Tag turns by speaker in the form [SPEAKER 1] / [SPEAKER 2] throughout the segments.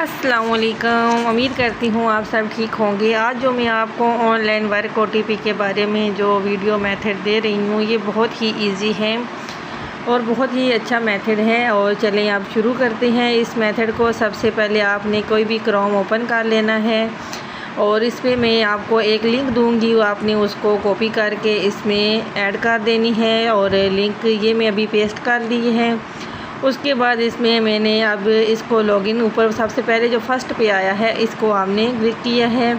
[SPEAKER 1] अस्सलामुअलैकुम। उम्मीद करती हूँ आप सब ठीक होंगे। आज जो मैं आपको ऑनलाइन वर्क OTP के बारे में जो वीडियो मेथड दे रही हूँ, ये बहुत ही इजी है और बहुत ही अच्छा मेथड है। और चलें आप शुरू करते हैं इस मेथड को। सबसे पहले आपने कोई भी क्रोम ओपन कर लेना है और इस पर मैं आपको एक लिंक दूंगी, वो आपने उसको कॉपी करके इसमें ऐड कर देनी है। और लिंक ये मैं अभी पेस्ट कर दी है। उसके बाद इसमें मैंने अब इसको लॉगिन ऊपर सबसे पहले जो फर्स्ट पे आया है इसको हमने क्लिक किया है।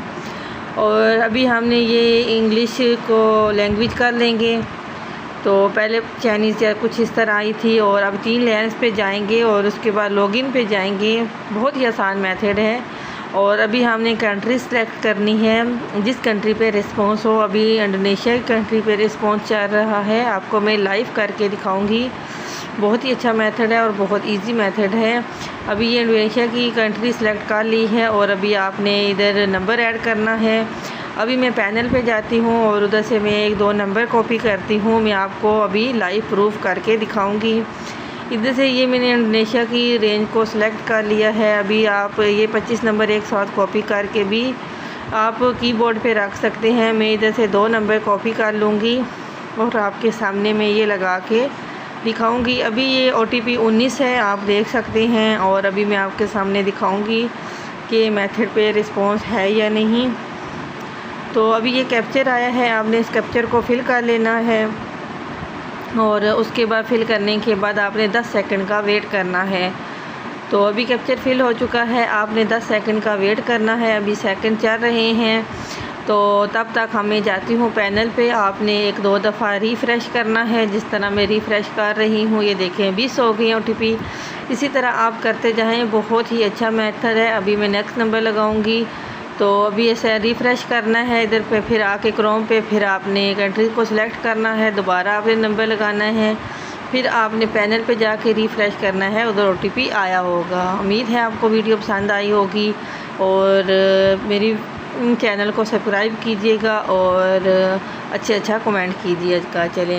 [SPEAKER 1] और अभी हमने ये इंग्लिश को लैंग्वेज कर लेंगे। तो पहले चाइनीज़ या कुछ इस तरह आई थी और अब 3 लाइन्स पे जाएंगे और उसके बाद लॉगिन पे जाएंगे। बहुत ही आसान मेथड है। और अभी हमने कंट्री सेलेक्ट करनी है, जिस कंट्री पे रिस्पांस हो। अभी इंडोनेशिया की कंट्री पे रिस्पांस चल रहा है, आपको मैं लाइव करके दिखाऊंगी। बहुत ही अच्छा मेथड है और बहुत इजी मेथड है। अभी ये इंडोनेशिया की कंट्री सेलेक्ट कर ली है और अभी आपने इधर नंबर ऐड करना है। अभी मैं पैनल पे जाती हूँ और उधर से मैं 1-2 नंबर कॉपी करती हूँ। मैं आपको अभी लाइव प्रूफ करके दिखाऊंगी। इधर से ये मैंने इंडोनेशिया की रेंज को सिलेक्ट कर लिया है। अभी आप ये 25 नंबर एक साथ कॉपी करके भी आप कीबोर्ड पे रख सकते हैं। मैं इधर से 2 नंबर कॉपी कर लूँगी और आपके सामने मैं ये लगा के दिखाऊंगी। अभी ये OTP 19 है, आप देख सकते हैं। और अभी मैं आपके सामने दिखाऊंगी कि मेथड पे रिस्पांस है या नहीं। तो अभी ये कैप्चर आया है, आपने इस कैप्चर को फिल कर लेना है और उसके बाद फिल करने के बाद आपने 10 सेकंड का वेट करना है। तो अभी कैप्चर फिल हो चुका है, आपने 10 सेकंड का वेट करना है। अभी सेकंड चल रहे हैं तो तब तक हमें जाती हूँ पैनल पे। आपने 1-2 दफ़ा रिफ़्रेश करना है, जिस तरह मैं रिफ़्रेश कर रही हूँ। ये देखें 20 हो गई OTP। इसी तरह आप करते जाएं, बहुत ही अच्छा मेथड है। अभी मैं नेक्स्ट नंबर लगाऊंगी। तो अभी ऐसे रिफ़्रेश करना है इधर पे, फिर आके क्रोम पे फिर आपने कंट्री को सिलेक्ट करना है, दोबारा आपने नंबर लगाना है, फिर आपने पैनल पे जाके रिफ़्रेश करना है, उधर OTP आया होगा। उम्मीद है आपको वीडियो पसंद आई होगी और मेरी चैनल को सब्सक्राइब कीजिएगा और अच्छा कमेंट कीजिएगा। चलें